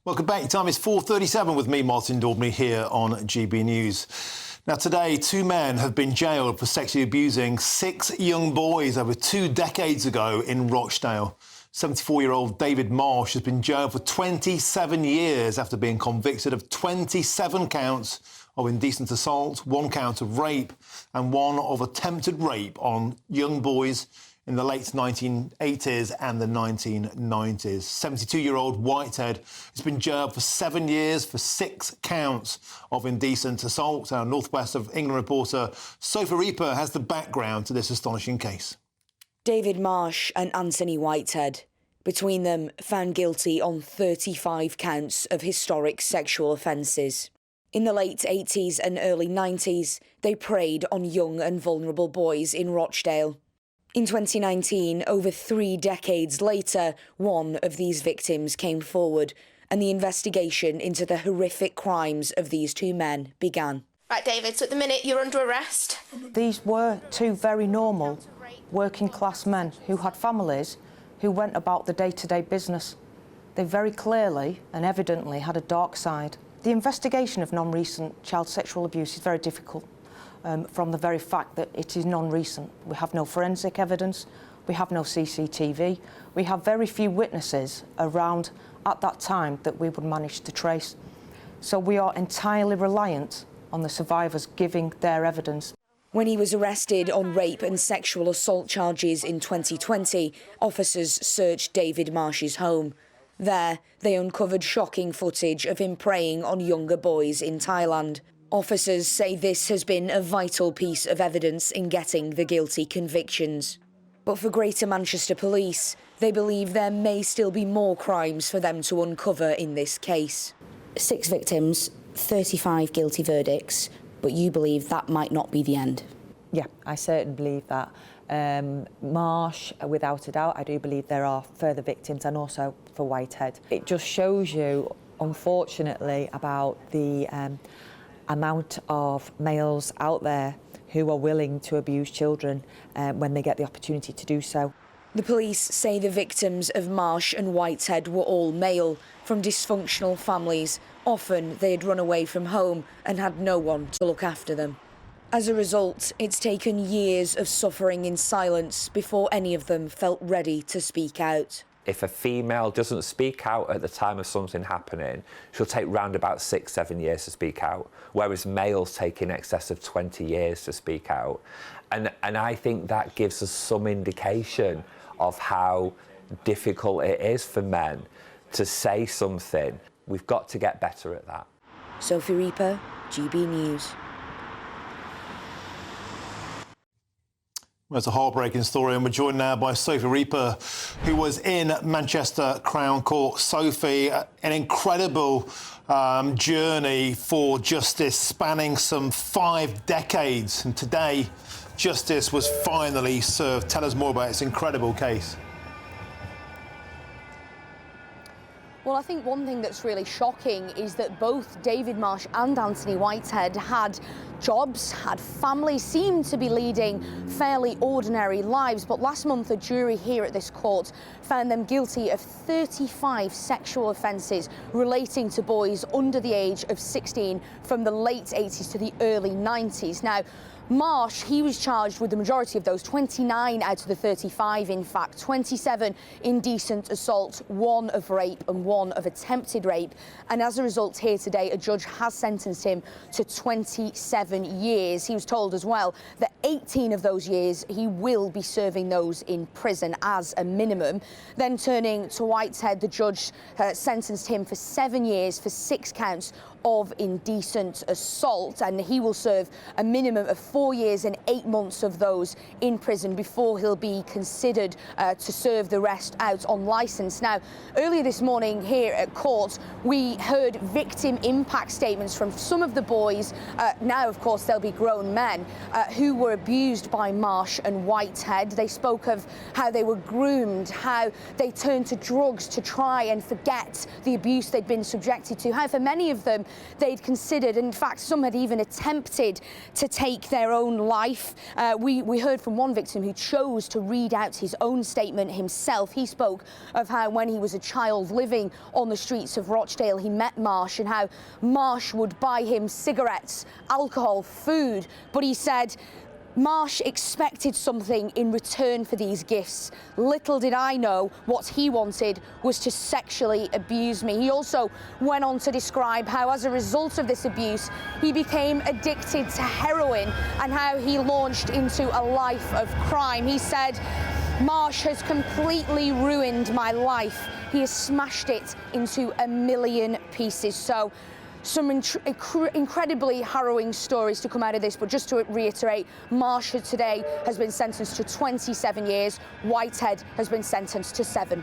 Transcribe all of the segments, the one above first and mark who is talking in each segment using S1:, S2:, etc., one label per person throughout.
S1: Welcome back. Time is 4:37 with me, Martin Daubney, here on GB News. Now, today, two men have been jailed for sexually abusing 6 young boys over 2 decades ago in Rochdale. 74-year-old David Marsh has been jailed for 27 years after being convicted of 27 counts of indecent assault, 1 count of rape and 1 of attempted rape on young boys in the late 1980s and the 1990s. 72-year-old Whitehead has been jailed for 7 years for 6 counts of indecent assault. Our North West of England reporter Sophie Reaper has the background to this astonishing case.
S2: David Marsh and Anthony Whitehead, between them found guilty on 35 counts of historic sexual offences. In the late 80s and early 90s, they preyed on young and vulnerable boys in Rochdale. In 2019, over 3 decades later, one of these victims came forward and the investigation into the horrific crimes of these 2 men began.
S3: Right, David, so at the minute you're under arrest.
S4: These were 2 very normal working class men who had families who went about the day-to-day business. They very clearly and evidently had a dark side. The investigation of non-recent child sexual abuse is very difficult. From the very fact that it is non-recent. We have no forensic evidence, we have no CCTV, we have very few witnesses around at that time that we would manage to trace. So we are entirely reliant on the survivors giving their evidence.
S2: When he was arrested on rape and sexual assault charges in 2020, officers searched David Marsh's home. There, they uncovered shocking footage of him preying on younger boys in Thailand. Officers say this has been a vital piece of evidence in getting the guilty convictions. But for Greater Manchester Police, they believe there may still be more crimes for them to uncover in this case. 6 victims, 35 guilty verdicts, but you believe that might not be the end?
S4: Yeah, I certainly believe that. Marsh, without a doubt, I do believe there are further victims, and also for Whitehead. It just shows you, unfortunately, about the amount of males out there who are willing to abuse children when they get the opportunity to do so.
S2: The police say the victims of Marsh and Whitehead were all male, from dysfunctional families. Often they had run away from home and had no one to look after them. As a result, it's taken years of suffering in silence before any of them felt ready to speak out.
S5: If a female doesn't speak out at the time of something happening, she'll take round about 6-7 years to speak out, whereas males take in excess of 20 years to speak out. And I think that gives us some indication of how difficult it is for men to say something. We've got to get better at that.
S2: Sophie Reaper, GB News.
S1: Well, it's a heartbreaking story, and we're joined now by Sophie Reaper, who was in Manchester Crown Court. Sophie, an incredible journey for justice spanning some 5 decades, and today justice was finally served. Tell us more about this incredible case.
S6: Well, I think one thing that's really shocking is that both David Marsh and Anthony Whitehead had jobs, had families, seemed to be leading fairly ordinary lives. But last month, a jury here at this court found them guilty of 35 sexual offences relating to boys under the age of 16 from the late 80s to the early 90s. Now, Marsh, he was charged with the majority of those, 29 out of the 35, in fact, 27 indecent assault, 1 of rape and 1 of attempted rape. And as a result, here today, a judge has sentenced him to 27 years. He was told as well that 18 of those years he will be serving those in prison as a minimum. Then turning to Whitehead, the judge sentenced him for 7 years for 6 counts of indecent assault, and he will serve a minimum of 4 years and 8 months of those in prison before he'll be considered to serve the rest out on licence. Now, earlier this morning here at court, we heard victim impact statements from some of the boys, now of course they'll be grown men, who were abused by Marsh and Whitehead. They spoke of how they were groomed, how they turned to drugs to try and forget the abuse they'd been subjected to, how for many of them they'd considered. In fact, some had even attempted to take their own life. We heard from one victim who chose to read out his own statement himself. He spoke of how when he was a child living on the streets of Rochdale, he met Marsh and how Marsh would buy him cigarettes, alcohol, food. But he said Marsh expected something in return for these gifts. Little did I know what he wanted was to sexually abuse me. He also went on to describe how, as a result of this abuse, he became addicted to heroin and how he launched into a life of crime. He said, Marsh has completely ruined my life. He has smashed it into a million pieces. So some incredibly harrowing stories to come out of this, but just to reiterate, Marsh today has been sentenced to 27 years. Whitehead has been sentenced to 7.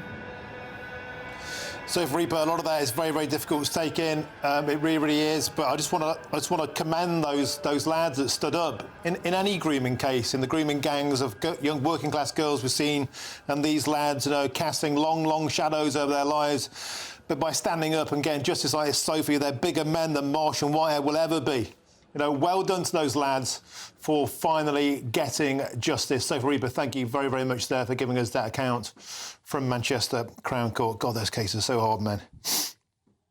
S1: So, Reaper, a lot of that is very, very difficult to take in. It really, really is. But I just want to commend those lads that stood up in any grooming case, in the grooming gangs of young working class girls we've seen, and these lads, casting long, long shadows over their lives. But by standing up and getting justice like this, Sophie, they're bigger men than Marsh and Whitehead will ever be. Well done to those lads for finally getting justice. Sophie Reaper, thank you very, very much there for giving us that account from Manchester Crown Court. God, those cases are so hard, man.